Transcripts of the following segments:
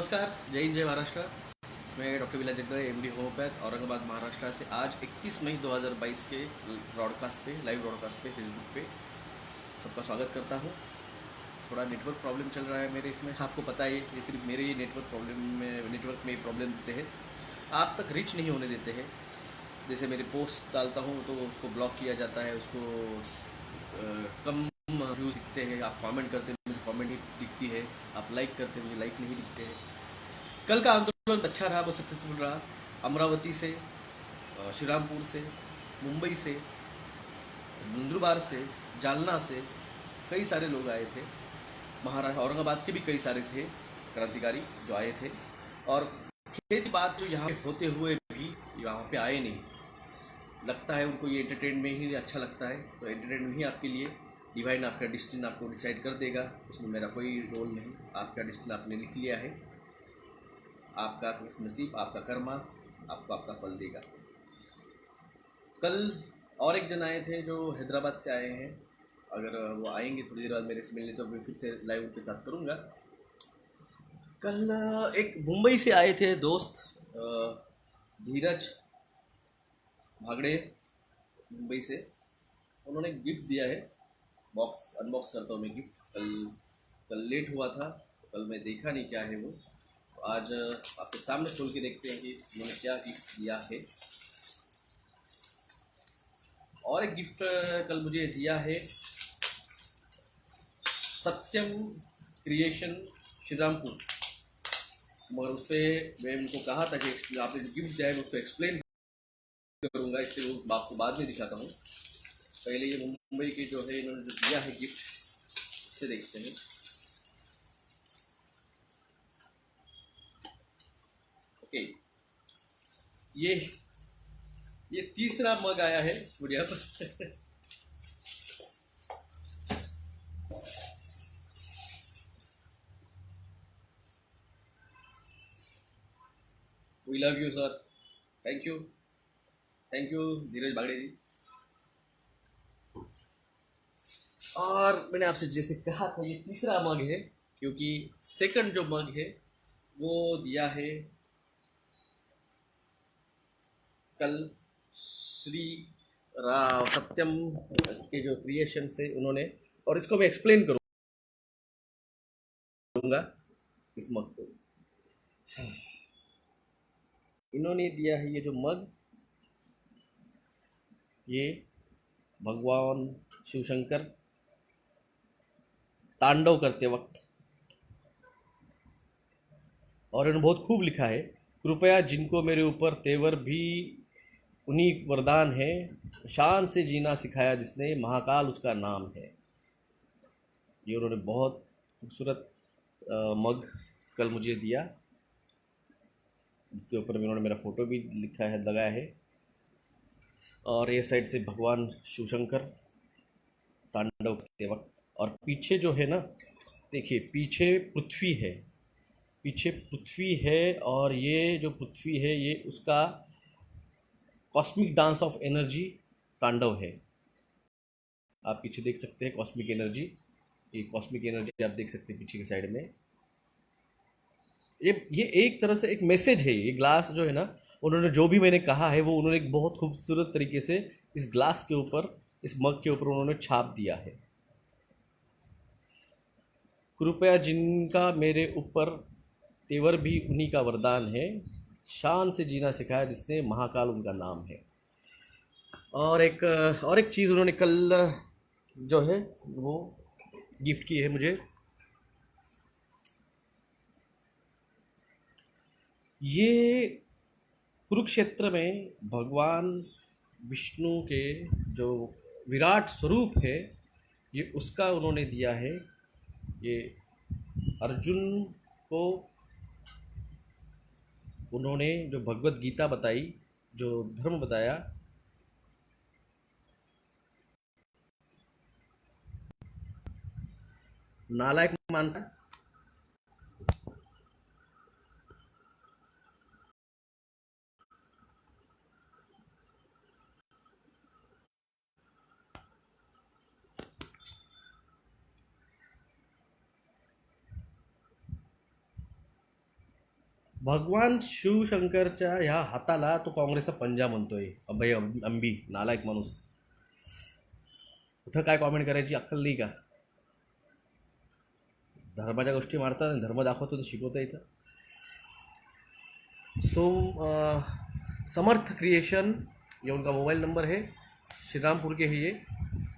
नमस्कार, जय हिंद, जय महाराष्ट्र। मैं डॉक्टर विलास जगदळे, एमडी होम्योपैथ, औरंगाबाद महाराष्ट्र से आज 31 मई 2022 के ब्रॉडकास्ट पे, लाइव ब्रॉडकास्ट पे, फेसबुक पे सबका स्वागत करता हूँ। थोड़ा नेटवर्क प्रॉब्लम चल रहा है मेरे इसमें, आपको पता है ये सिर्फ मेरे ही नेटवर्क में प्रॉब्लम देते हैं, आप तक रीच नहीं होने देते हैं। जैसे मेरे पोस्ट डालता हूँ तो उसको ब्लॉक किया जाता है, उसको कम व्यूज़ दिखते हैं। आप कमेंट करते हैं, मुझे कमेंट ही दिखती है। आप लाइक करते हैं, मुझे लाइक नहीं दिखते हैं। कल का आंदोलन अच्छा रहा, बहुत सक्सेसफुल रहा। अमरावती से, श्रीरामपुर से, मुंबई से, नंदुरबार से, जालना से कई सारे लोग आए थे। महाराष्ट्र औरंगाबाद के भी कई सारे थे क्रांतिकारी जो आए थे। और खेत की बात जो यहाँ होते हुए भी यहाँ पे आए नहीं, लगता है उनको ये एंटरटेनमेंट ही अच्छा लगता है। तो एंटरटेनमेंट ही आपके लिए डिवाइन, आपका डिस्टिन आपको डिसाइड कर देगा, उसमें मेरा कोई रोल नहीं। आपका डिस्टिन आपने लिख लिया है, आपका नसीब, आपका कर्मा आपको आपका फल देगा। कल और एक जन आए थे जो हैदराबाद से आए हैं। अगर वो आएंगे थोड़ी देर बाद मेरे से मिलने तो मैं फिर से लाइव उनके साथ करूँगा। कल एक मुंबई से आए थे दोस्त, धीरज भागड़े, मुंबई से। उन्होंने गिफ्ट दिया है, बॉक्स अनबॉक्स करता हूँ मैं गिफ्ट। कल लेट हुआ था, कल मैं देखा नहीं क्या है वो। तो आज आपके सामने खोल के देखते हैं कि उन्होंने क्या गिफ्ट दिया है। और एक गिफ्ट कल मुझे दिया है सत्यम क्रिएशन श्रीरामपुर, मगर उस पर मैं उनको कहा था कि आपने जो गिफ्ट दिया है मैं उसको एक्सप्लेन करूँगा, इसलिए वो आपको बाद में दिखाता हूँ। पहले ये मुंबई के जो है इन्होंने जो दिया है गिफ्ट, उसे देखते हैं। ओके, ये तीसरा मग आया है मुझे अब। We love you sir, thank you Dheeraj Bagde ji. और मैंने आपसे जैसे कहा था ये तीसरा मग है, क्योंकि सेकंड जो मग है वो दिया है कल श्री सत्यम के जो क्रिएशन से उन्होंने, और इसको मैं एक्सप्लेन करूँगा इस मग को। इन्होंने दिया है ये जो मग, ये भगवान शिवशंकर तांडव करते वक्त, और इन्होंने बहुत खूब लिखा है, कृपया जिनको मेरे ऊपर तेवर भी उन्हीं वरदान है, शान से जीना सिखाया जिसने, महाकाल उसका नाम है। ये उन्होंने बहुत खूबसूरत मग कल मुझे दिया, इसके ऊपर उन्होंने मेरा फ़ोटो भी लिखा है, लगाया है। और ये साइड से भगवान शिवशंकर तांडव करते वक्त, और पीछे जो है ना, देखिए पीछे पृथ्वी है, पीछे पृथ्वी है। और ये जो पृथ्वी है ये उसका कॉस्मिक डांस ऑफ एनर्जी तांडव है। आप पीछे देख सकते हैं कॉस्मिक एनर्जी, ये कॉस्मिक एनर्जी आप देख सकते हैं पीछे की साइड में। ये एक तरह से एक मैसेज है। ये ग्लास जो है ना, उन्होंने जो भी मैंने कहा है वो उन्होंने एक बहुत खूबसूरत तरीके से इस ग्लास के ऊपर, इस मग के ऊपर उन्होंने छाप दिया है। कृपया जिनका मेरे ऊपर तेवर भी उन्हीं का वरदान है, शान से जीना सिखाया जिसने, महाकाल उनका नाम है। और एक चीज़ उन्होंने कल जो है वो गिफ्ट की है मुझे, ये कुरुक्षेत्र में भगवान विष्णु के जो विराट स्वरूप है, ये उसका उन्होंने दिया है। ये अर्जुन को उन्होंने जो भगवत गीता बताई, जो धर्म बताया, नालायक मानसा, भगवान शिवशंकरच्या ह्या हाताला तो काँग्रेसचा पंजा म्हणतोय अभय अंबी, नालायक माणूस. कुठं काय कॉमेंट करायची अक्कल नाही का? धर्माच्या गोष्टी मारतात आणि धर्म दाखवतो तर शिकवता इथं. सो समर्थ क्रिएशन, ये उनका मोबाइल नंबर है, श्रीरामपुर के है ये,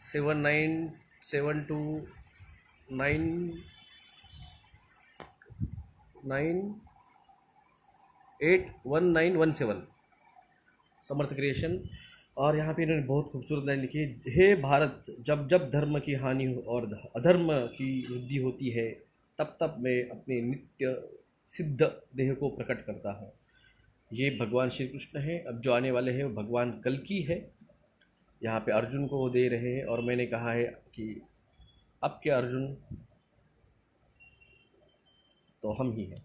7972998117, समर्थ क्रिएशन. और यहाँ पे इन्होंने बहुत खूबसूरत लाइन लिखी है, हे भारत, जब जब धर्म की हानि और अधर्म की वृद्धि होती है, तब तब मैं अपने नित्य सिद्ध देह को प्रकट करता हूँ. ये भगवान श्री कृष्ण है. अब जो आने वाले हैं वो भगवान कल्कि है. यहाँ पे अर्जुन को वो दे रहे हैं और मैंने कहा है कि अब के अर्जुन तो हम ही हैं.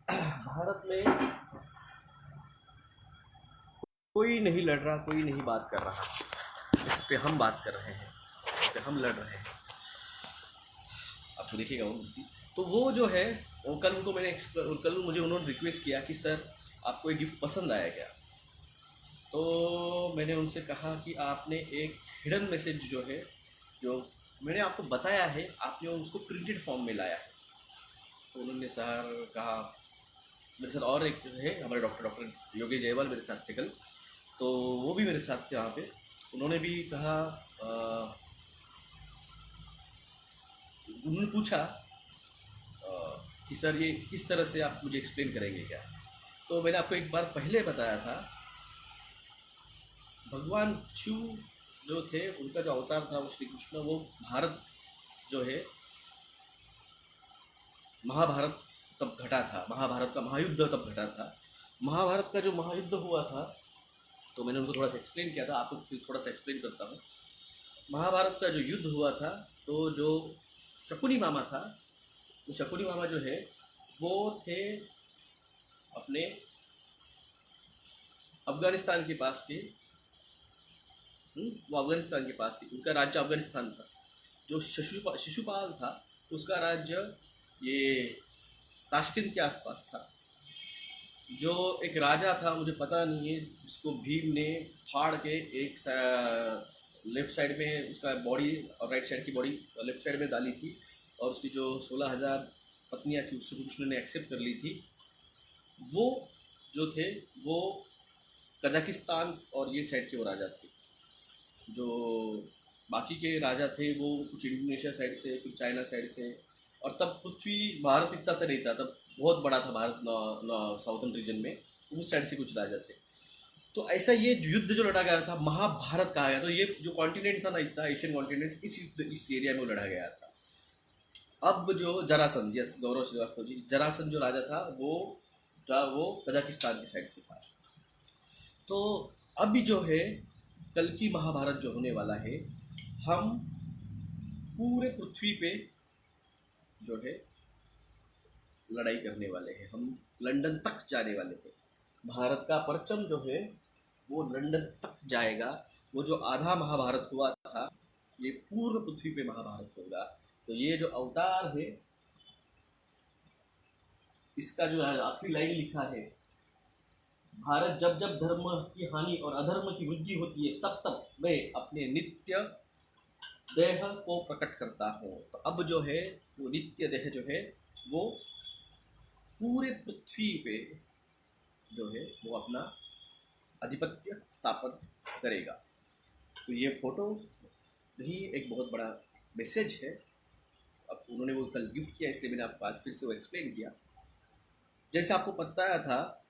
भारत में कोई नहीं लड़ रहा, कोई नहीं बात कर रहा, इस पे हम बात कर रहे हैं, इस पे हम लड़ रहे हैं. आपको देखिएगा वो मूर्ति. तो वो जो है वो कल उनको कल मुझे उन्होंने रिक्वेस्ट किया कि सर आपको ये गिफ्ट पसंद आया क्या. तो मैंने उनसे कहा कि आपने एक हिडन मैसेज जो है, जो मैंने आपको बताया है, आपने उसको प्रिंटेड फॉर्म में लाया है. तो उन्होंने सर कहा, मेरे साथ और एक है हमारे डॉक्टर योगेश जयवाल मेरे साथ थे कल, तो वो भी मेरे साथ थे वहाँ पे. उन्होंने भी कहा, उन्होंने पूछा कि सर ये किस तरह से आप मुझे एक्सप्लेन करेंगे क्या. तो मैंने आपको एक बार पहले बताया था, भगवान शिव जो थे उनका जो अवतार था वो श्री कृष्ण, वो भारत जो है महाभारत तब घटा था, महाभारत का महायुद्ध तब घटा था. महाभारत का जो महायुद्ध हुआ था तो मैंने उनको थोड़ा सा एक्सप्लेन किया था, आपको थोड़ा सा एक्सप्लेन करता हूँ. महाभारत का जो युद्ध हुआ था तो जो शकुनी मामा था, वो शकुनी मामा जो है वो थे अपने अफगानिस्तान के पास के, वो अफगानिस्तान के पास की, उनका राज्य अफगानिस्तान था. जो शिशुपाल था उसका राज्य ये ताशकंद के आसपास था. जो एक राजा था, मुझे पता नहीं है, जिसको भीम ने फाड़ के एक लेफ्ट साइड में उसका बॉडी और राइट साइड की बॉडी लेफ्ट साइड में डाली थी, और उसकी जो 16,000 पत्नियां थी उसको कृष्ण ने एक्सेप्ट कर ली थी. वो जो थे वो कजाकिस्तान और ये साइड के वो राजा थे. जो बाकी के राजा थे वो कुछ इंडोनेशिया साइड से, कुछ चाइना साइड से, और तब पृथ्वी भारत इतना से नहीं था, तब बहुत बड़ा था भारत साउथर्न रीजन में, उस साइड से कुछ राजा थे. तो ऐसा ये युद्ध जो लड़ा गया था महाभारत कहा गया. तो ये जो कॉन्टिनेंट था ना, इतना एशियन कॉन्टिनेंट, इस एरिया में वो लड़ा गया था. अब जो जरासंध, यस गौरव श्रीवास्तव जी, जरासंध जो राजा था वो कजाकिस्तान की साइड से था. तो अभी जो है कल की महाभारत जो होने वाला है, हम पूरे पृथ्वी पे जो है लड़ाई करने वाले हैं. हम लंदन तक जाने वाले हैं. भारत का परचम जो है वो लंदन तक जाएगा. वो जो आधा महाभारत हुआ था, ये पूर्ण पृथ्वी पे महाभारत होगा. तो ये जो अवतार है, इसका जो आखिरी लाइन लिखा है, भारत जब जब धर्म की हानि और अधर्म की वृद्धि होती है, तब तब मैं अपने नित्य देह को प्रकट करता हूँ. तो अब जो है वो नित्य देह जो है वो पूरे पृथ्वी पे जो है वो अपना आधिपत्य स्थापन करेगा. तो ये फोटो भी एक बहुत बड़ा मैसेज है. अब उन्होंने वो कल गिफ्ट किया, इसलिए मैंने आपको आज फिर से वो एक्सप्लेन किया. जैसे आपको बताया था,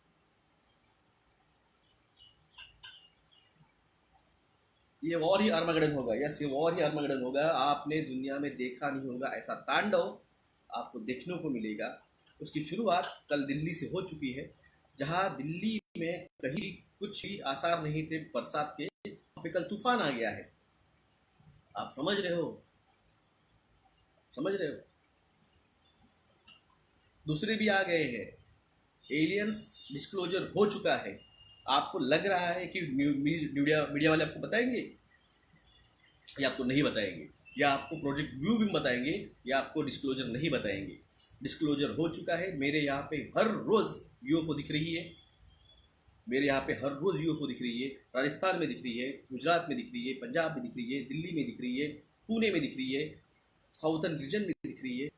ये वॉर ही आर्मागेडन होगा. यस, ये वॉर ही आर्मागेडन होगा. आपने दुनिया में देखा नहीं होगा ऐसा तांडव आपको देखने को मिलेगा. उसकी शुरुआत कल दिल्ली से हो चुकी है, जहां दिल्ली में कहीं कुछ भी आसार नहीं थे बरसात के, वहाँ पे कल तूफान आ गया है. आप समझ रहे हो? दूसरे भी आ गए हैं. एलियंस डिस्क्लोजर हो चुका है. आपको लग रहा है कि मीडिया वाले आपको बताएंगे या आपको नहीं बताएंगे? या आपको प्रोजेक्ट व्यू भी बताएंगे, या आपको डिस्क्लोजर नहीं बताएंगे। डिस्क्लोजर हो चुका है। मेरे यहाँ पे हर रोज़ यूएफओ दिख रही है। मेरे यहाँ पे हर रोज़ यूएफओ दिख रही है। राजस्थान में दिख रही है, गुजरात में दिख रही है, पंजाब में दिख रही है, दिल्ली में दिख रही है, पुणे में दिख रही है, साउथर्न रीजन में दिख रही है।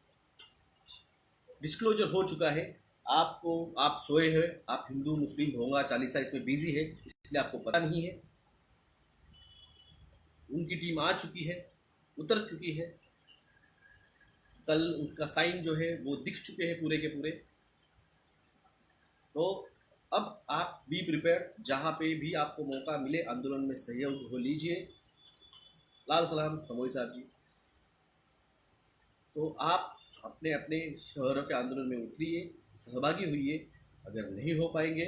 डिस्क्लोजर हो चुका है। आपको, आप सोए हैं, आप हिंदू मुस्लिम होगा चालीसा इसमें बिजी है, इसलिए आपको पता नहीं है। उनकी टीम आ चुकी है, उतर चुकी है। कल उसका साइन जो है वो दिख चुके हैं पूरे के पूरे। तो अब आप बी प्रिपेयर्ड, जहाँ पे भी आपको मौका मिले आंदोलन में सहयोग हो लीजिए। लाल सलाम खमोई साहब जी। तो आप अपने अपने शहरों के आंदोलन में उतरिए, सहभागी हुइए। अगर नहीं हो पाएंगे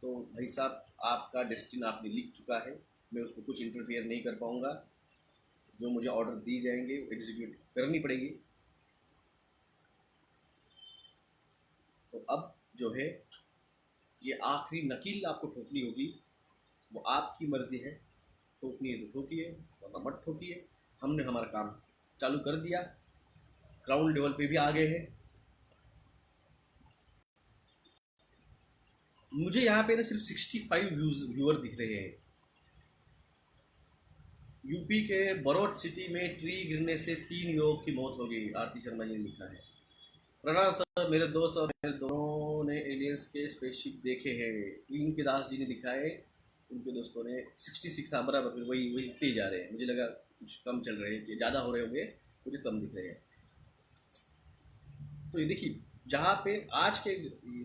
तो भाई साहब, आपका डेस्टिन आपने लिख चुका है। मैं उसको कुछ इंटरफियर नहीं कर पाऊँगा। जो मुझे ऑर्डर दी जाएंगे एग्जीक्यूट करनी पड़ेगी। तो अब जो है ये आखिरी नकील आपको ठोकनी होगी, वो आपकी मर्जी है। ठोकनी है तो ठोकिए, वरना मत ठोकिए। हमने हमारा काम चालू कर दिया, ग्राउंड लेवल पे भी आ गए हैं। मुझे यहाँ पे ना सिर्फ 65 व्यूअर दिख रहे हैं। यूपी के बड़ौत सिटी में ट्री गिरने से 3 युवक की मौत हो गई, आरती शर्मा जी ने लिखा है। प्रणाम सर, मेरे दोस्त और मेरे दोनों ने एलियंस के स्पेसशिप देखे हैं। इनके दास जी ने लिखा है, उनके दोस्तों ने 66। हाँ बराबर, फिर वही वही इतने ही जा रहे हैं। मुझे लगा कुछ कम चल रहे हैं कि ज़्यादा हो रहे होंगे, मुझे कम दिख रहे हैं। तो ये देखिए, जहाँ पे आज के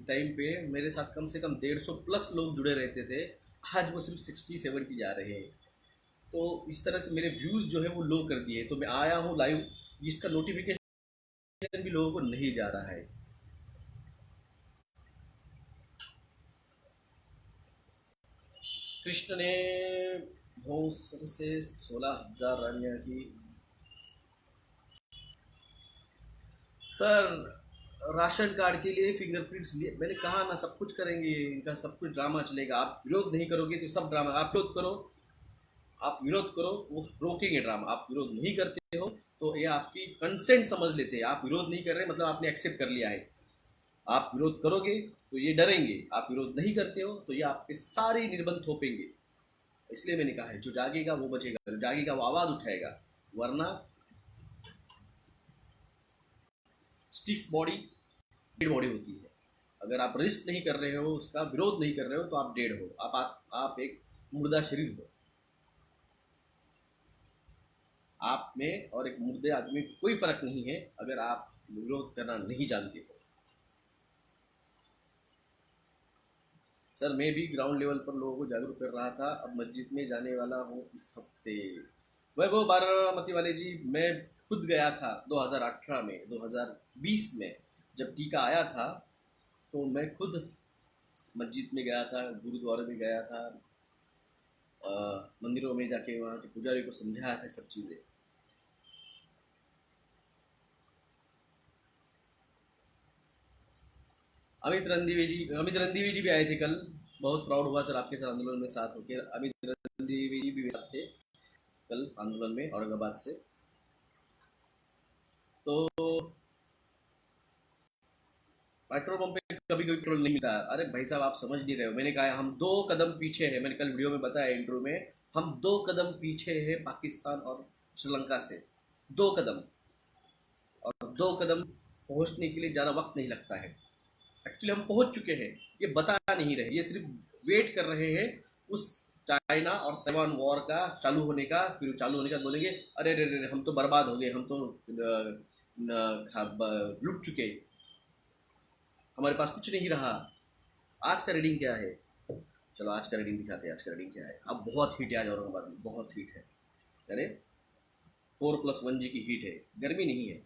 टाइम पे मेरे साथ कम से कम 150 प्लस लोग जुड़े रहते थे, आज वो सिर्फ 60-70 जा रहे हैं। तो इस तरह से मेरे व्यूज़ जो है वो लो कर दिए। तो मैं आया हूँ लाइव, इसका नोटिफिकेशन भी लोगों को नहीं जा रहा है। कृष्ण ने भोसर से 16,000 रानियां की। सर, राशन कार्ड के लिए फिंगरप्रिंट्स लिए, मैंने कहा ना सब कुछ करेंगे, इनका सब कुछ ड्रामा चलेगा। आप विरोध नहीं करोगे तो सब ड्रामा। आप विरोध करो, आप विरोध करो, वो रोकेंगे ड्रामा। आप विरोध नहीं करते हो तो ये आपकी कंसेंट समझ लेते हैं। आप विरोध नहीं कर रहे मतलब आपने एक्सेप्ट कर लिया है। आप विरोध करोगे तो ये डरेंगे, आप विरोध नहीं करते हो तो ये आपके सारे निर्बंध थोपेंगे। इसलिए मैंने कहा है, जो जागेगा वो बचेगा, जो जागेगा वो आवाज़ उठाएगा। वरना स्टिफ बॉडी डेड बॉडी होती है। अगर आप रिस्क नहीं कर रहे हो, उसका विरोध नहीं कर रहे हो, तो आप डेड हो। आप एक मुर्दा शरीर हो। आप में और एक मुर्दे आदमी में कोई फर्क नहीं है अगर आप विरोध करना नहीं जानते हो। सर, मैं भी ग्राउंड लेवल पर लोगों को जागरूक कर रहा था। अब मस्जिद में जाने वाला हूँ इस हफ्ते। वैभव बारामती वाले जी, मैं खुद गया था 2018 में, 2020 में जब टीका आया था, तो मैं खुद मस्जिद में गया था, गुरुद्वारे में गया था, मंदिरों में जाके वहाँ के पुजारी को समझाया था सब चीज़ें। अमित रणदीवी जी भी आए थे कल। बहुत प्राउड हुआ सर आपके साथ आंदोलन में साथ होकर। अमित रणदीवी जी भी साथ थे कल आंदोलन में औरंगाबाद से। तो पेट्रोल पंप पे कभी कभी पेट्रोल नहीं मिलता। अरे भाई साहब, आप समझ नहीं रहे हो। मैंने कहा हम 2 कदम पीछे हैं। मैंने कल वीडियो में बताया, इंटरव्यू में, हम 2 कदम पीछे हैं पाकिस्तान और श्रीलंका से। 2 कदम। और 2 कदम पहुंचने के लिए ज़्यादा वक्त नहीं लगता है। एक्चुअली हम पहुंच चुके हैं, ये बता नहीं रहे। ये सिर्फ वेट कर रहे हैं उस चाइना और ताइवान वॉर का चालू होने का। फिर चालू होने का बोलेंगे, अरे अरे अरे हम तो बर्बाद हो गए, हम तो लुट चुके, हमारे पास कुछ नहीं रहा। आज का रीडिंग क्या है? चलो आज का रीडिंग दिखाते हैं। आज का रीडिंग क्या है? अब बहुत हीट है आज औरंगाबाद में, बहुत हीट है। अरे 4+1G की हीट है, गर्मी नहीं है।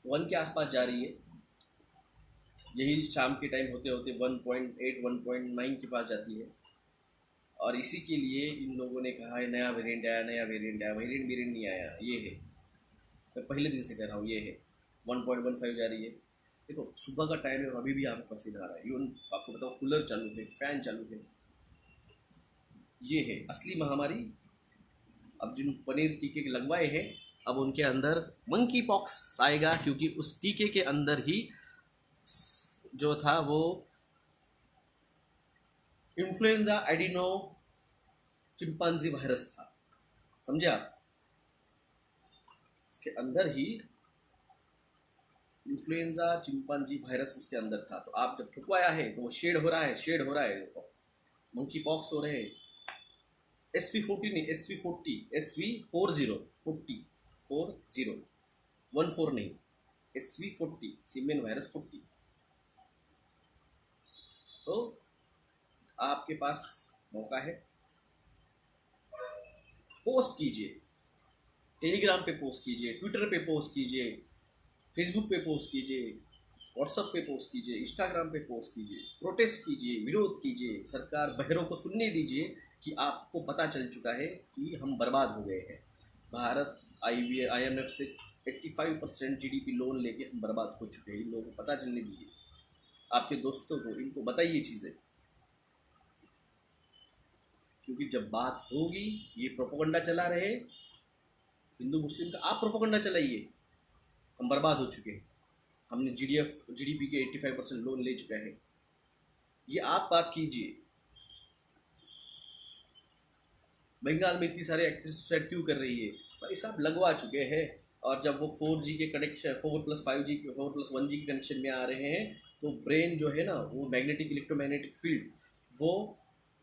वन के आसपास जा रही है। यही शाम के टाइम होते होते 1.8 1.9 के पास जाती है। और इसी के लिए इन लोगों ने कहा है नया वेरिएंट आया, नया वेरिएंट आया। वेरिएंट नहीं आया, ये है। मैं पहले दिन से कह रहा हूँ, ये है। 1.15 जा रही है, देखो सुबह का टाइम है और अभी भी आपको पसीना आ रहा है, इवन आपको बताओ कूलर चालू है, फैन चालू है। ये है असली महामारी। अब जिन पनीर टीके लगवाए हैं, अब उनके अंदर मंकी पॉक्स आएगा, क्योंकि उस टीके के अंदर ही जो था वो इन्फ्लुएंजा एडिनो चिंपांजी वायरस था। समझे आप? इसके अंदर ही इन्फ्लुएंजा चिंपांजी वायरस उसके अंदर था। तो आप जब ठुकवाया है तो वो शेड हो रहा है, शेड हो रहा है, मंकी पॉक्स हो रहे हैं। SV40 नहीं, SV40, SV40 14 नहीं, SV40 सिमियन वायरस 40। तो आपके पास मौका है, पोस्ट कीजिए, टेलीग्राम पे पोस्ट कीजिए, ट्विटर पे पोस्ट कीजिए, फेसबुक पे पोस्ट कीजिए, व्हाट्सएप पे पोस्ट कीजिए, इंस्टाग्राम पे पोस्ट कीजिए, प्रोटेस्ट कीजिए, विरोध कीजिए, सरकार बहरों को सुनने दीजिए कि आपको पता चल चुका है कि हम बर्बाद हो गए हैं। भारत IMF से 85% GDP लोन लेके हम बर्बाद हो चुके हैं। इन लोगों को पता चलने दीजिए, आपके दोस्तों को, इनको बताइए चीज़ें, क्योंकि जब बात होगी, ये प्रोपोगंडा चला रहे हिंदू मुस्लिम का, आप प्रोपोगंडा चलाइए हम बर्बाद हो चुके हैं, हमने GDP के 85% लोन ले चुका है, ये आप बात कीजिए। बंगाल में इतनी सारे एक्ट्रेस सुसाइड क्यों कर रही है? भाई साहब लगवा चुके हैं, और जब वो 4G के कनेक्शन, 4+5G, 4+1G के कनेक्शन में आ रहे हैं, तो ब्रेन जो है ना, वो मैग्नेटिक इलेक्ट्रोमैग्नेटिक फील्ड वो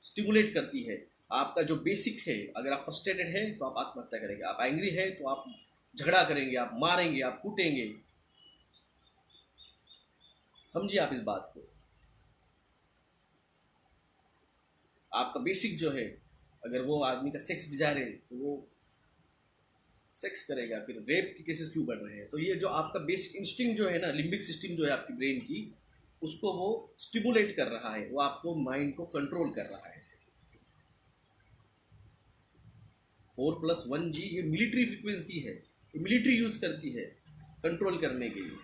स्टिमुलेट करती है। आपका जो बेसिक है, अगर आप फ्रस्ट्रेटेड है तो आप आत्महत्या करेंगे, आप एंग्री है तो आप झगड़ा करेंगे, आप मारेंगे, आप कूटेंगे। समझिए आप इस बात को। आपका बेसिक जो है, अगर वो आदमी का सेक्स डिजायर है तो वो सेक्स करेगा, फिर रेप के केसेस क्यों बढ़ रहे हैं? तो ये जो आपका बेसिक इंस्टिंक्ट जो है ना, लिम्बिक सिस्टम जो है आपकी ब्रेन की, उसको वो स्टिमुलेट कर रहा है, वो आपको माइंड को कंट्रोल कर रहा है। 4+1G ये मिलिट्री फ्रीक्वेंसी है, ये मिलिट्री यूज करती है कंट्रोल करने के लिए।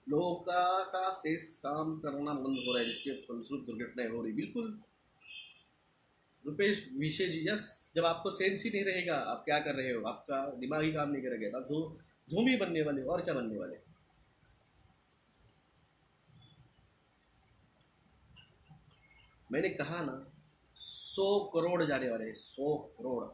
लोगों का शेष काम करना बंद हो रहा है, जिसके फलस्वरूप दुर्घटनाएं हो रही। बिल्कुल रुपेश विशे जी, यस। जब आपको सेंस ही नहीं रहेगा आप क्या कर रहे हो, आपका दिमाग ही काम नहीं करेगा, आप झूमी बनने वाले हो, और क्या बनने वाले। मैंने कहा ना, 100 करोड़ जाने वाले हैं, 100 करोड़।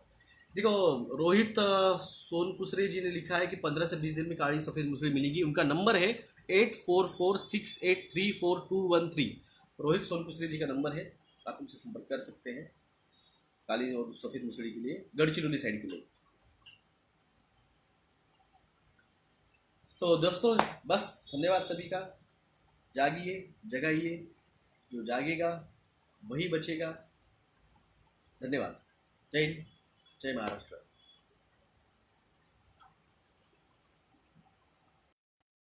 देखो, रोहित सोनकुसरे जी ने लिखा है कि 15 से 20 दिन में काली सफेद मुसली मिलेगी। उनका नंबर है 8446834213। रोहित सोनकुसरे जी का नंबर है, आप उनसे संपर्क कर सकते हैं काली और सफेद मुसली के लिए, गढ़चिरौली साइड के लिए। तो दोस्तों बस, धन्यवाद सभी का। जागिए, जगाइए, जो जागेगा वही बचेगा। धन्यवाद। जय हिंद, जय महाराष्ट्र।